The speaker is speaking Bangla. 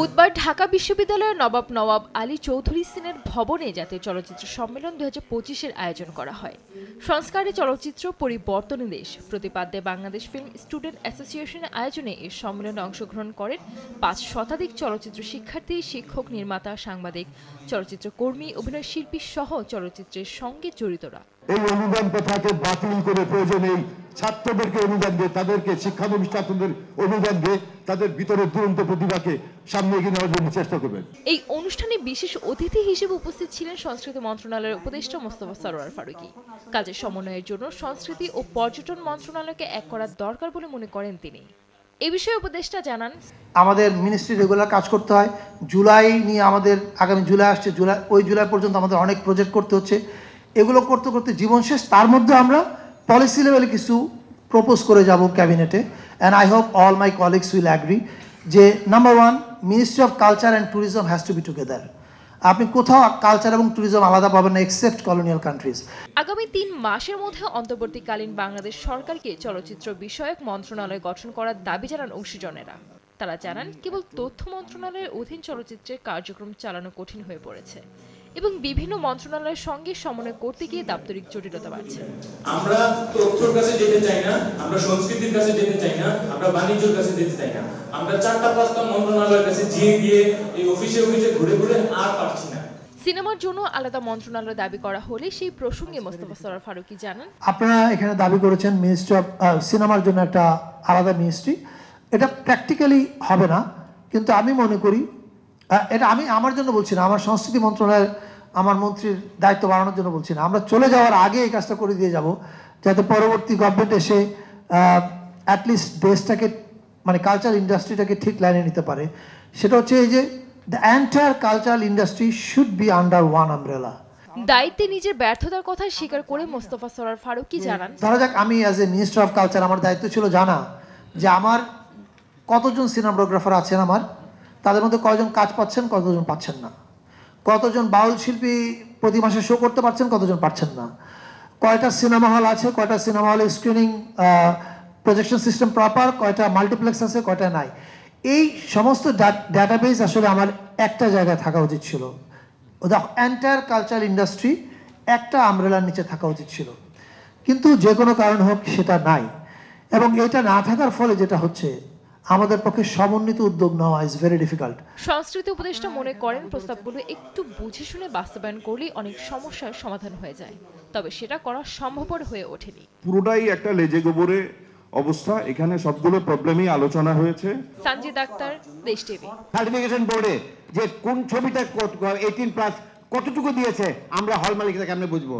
বুধবার ঢাকা বিশ্ববিদ্যালয়ের নবাব নওয়াব আলী চৌধুরী সিনেট ভবনে জাতীয় চলচ্চিত্র সম্মেলন 2025-এর আয়োজন করা হয়। সংস্কারে চলচ্চিত্র পরিবর্তনে দেশ প্রতিপাদ্যে বাংলাদেশ ফিল্ম স্টুডেন্ট অ্যাসোসিয়েশনের আয়োজনে এই সম্মেলনে অংশগ্রহণ করেন 5 শতাধিক চলচ্চিত্র শিক্ষার্থী, শিক্ষক, নির্মাতা, সাংবাদিক, চলচ্চিত্র কর্মী, অভিনয় শিল্পী সহ চলচ্চিত্রের সঙ্গে জড়িতরা। এই অনুদান প্রথাকে বাতিল করে প্রয়োজন এই ছাত্রদেরকে অনুদান দিয়ে, তাদেরকে শিক্ষানবিষ্ঠানদের অনুদান দিয়ে তাদের ভিতরে দুরন্ত প্রতিভাকে সামনে এগিয়ে নেওয়ার জন্য চেষ্টা করবেন। এই অনুষ্ঠানে বিশেষ অতিথি হিসেবে উপস্থিত ছিলেন সংস্কৃতি মন্ত্রণালয়ের উপদেষ্টা মোস্তফা সরোয়ার ফারুকী। কাজের সমন্বয়ের জন্য সংস্কৃতি ও পর্যটন মন্ত্রণালয়কে এক করার দরকার বলে মনে করেন তিনি। এ বিষয়ে উপদেষ্টা জানান, আমাদের মিনিস্ট্রি রেগুলার কাজ করতে হয়। জুলাই নিয়ে আমাদের আগামী জুলাই আসছে, জুলাই পর্যন্ত আমাদের অনেক প্রজেক্ট করতে হচ্ছে। এগুলো করতে করতে জীবন শেষ। তার মধ্যে আমরা পলিসি লেভেলে কিছু প্রপোজ করে যাব ক্যাবিনেটে, and I hope all my colleagues will agree যে number 1, ministry of culture and tourism has to be together. আপনি কোথাও কালচার এবং ট্যুরিজম আলাদা পাবেন না এক্সেপ্ট কলোনিয়াল কান্ট্রিজ। আগামী 3 মাসের মধ্যে অন্তর্বর্তীকালীন বাংলাদেশ সরকারকে চলচ্চিত্র বিষয়ক মন্ত্রণালয় গঠন করার দাবি জানান অংশীজনেরা। তারা জানান, কেবল তথ্য মন্ত্রণালয়ের অধীন চলচ্চিত্রের কার্যক্রম চালানো কঠিন হয়ে পড়েছে এবং বিভিন্ন মন্ত্রণালয়ের সঙ্গে সমন্বয় করতে গিয়ে দাপ্তরিক জটিলতা বাড়ছে। আমরা তথ্যের কাছে যেতে চাই না, আমরা সংস্কৃতির কাছে যেতে চাই না, আমরা বাণিজ্যের কাছে যেতে চাই না। আমরা 4-5টা মন্ত্রণালয়ের কাছে গিয়ে এই অফিসে ঘুরে ঘুরে আর পারছি না। সিনেমার জন্য আলাদা মন্ত্রণালয় দাবি করা হলে সেই প্রসঙ্গে মোস্তফা সরোয়ার ফারুকী জানান, আপনারা এখানে দাবি করেছেন মিনিস্ট্রি অফ সিনেমার জন্য একটা আলাদা মিনিস্ট্রি। এটা প্র্যাকটিক্যালি হবে না, কিন্তু আমি মনে করি এটা আমি আমার জন্য বলছি না, আমার সংস্কৃতি মন্ত্রণালয়ের আমার মন্ত্রীর দায়িত্ব বাড়ানোর জন্য বলছি না। আমরা চলে যাওয়ার আগে এই কাজটা করে দিয়ে যাব, যাতে পরবর্তী গভর্নমেন্ট এসে অ্যাটলিস্ট দেশটাকে মানে কালচার ইন্ডাস্ট্রিটাকে ঠিক লাইনে নিতে পারে। সেটা হচ্ছে এই যে the entire cultural industry should be under one umbrella. দায়িত্বে নিজের ব্যর্থতার কথা স্বীকার করে মোস্তফা সরোয়ার ফারুকী জানান, ধরা যাক আমি as a minister of culture আমার দায়িত্ব ছিল জানা যে আমার কতজন সিনেমাটোগ্রাফার আছেন, আমার তাদের মধ্যে কয়জন কাজ পাচ্ছেন, কতজন পাচ্ছেন না, কতজন বাউল শিল্পী প্রতি মাসে শো করতে পারছেন, কতজন পারছেন না, কয়টা সিনেমা হল আছে, কয়টা সিনেমা হলে স্ক্রিনিং প্রজেকশন সিস্টেম প্রপার, কয়টা মাল্টিপ্লেক্স আছে, কয়টা নাই। এই সমস্ত ডাটাবেস আসলে আমার একটা জায়গায় থাকা উচিত ছিল। দ্য এন্টায়ার কালচারাল ইন্ডাস্ট্রি একটা আমব্রেলার নিচে থাকা উচিত ছিল, কিন্তু যে কোনো কারণ হোক সেটা নাই। এবং এটা না থাকার ফলে যেটা হচ্ছে, আমাদের পক্ষে সমন্বিত উদ্যোগ নেওয়া ইজ ভেরি ডিফিকাল্ট। সংস্কৃতি উপদেষ্টা মনে করেন, প্রস্তাবগুলো একটু বুঝে শুনে বাস্তবায়ন করলেই অনেক সমস্যার সমাধান হয়ে যায়, তবে সেটা করা সম্ভবপর হয়ে ওঠেনি। পুরোটাই একটা লেজে গোবরে অবস্থা। এখানে সবগুলো প্রবলেমই আলোচনা হয়েছে। সঞ্জিদ আক্তার, দেশ টিভি। সার্টিফিকেশন বোর্ডে যে কোন ছবিটা 18+ কতটুকু দিয়েছে আমরা হল মালিকরা কেমনে বুঝবো?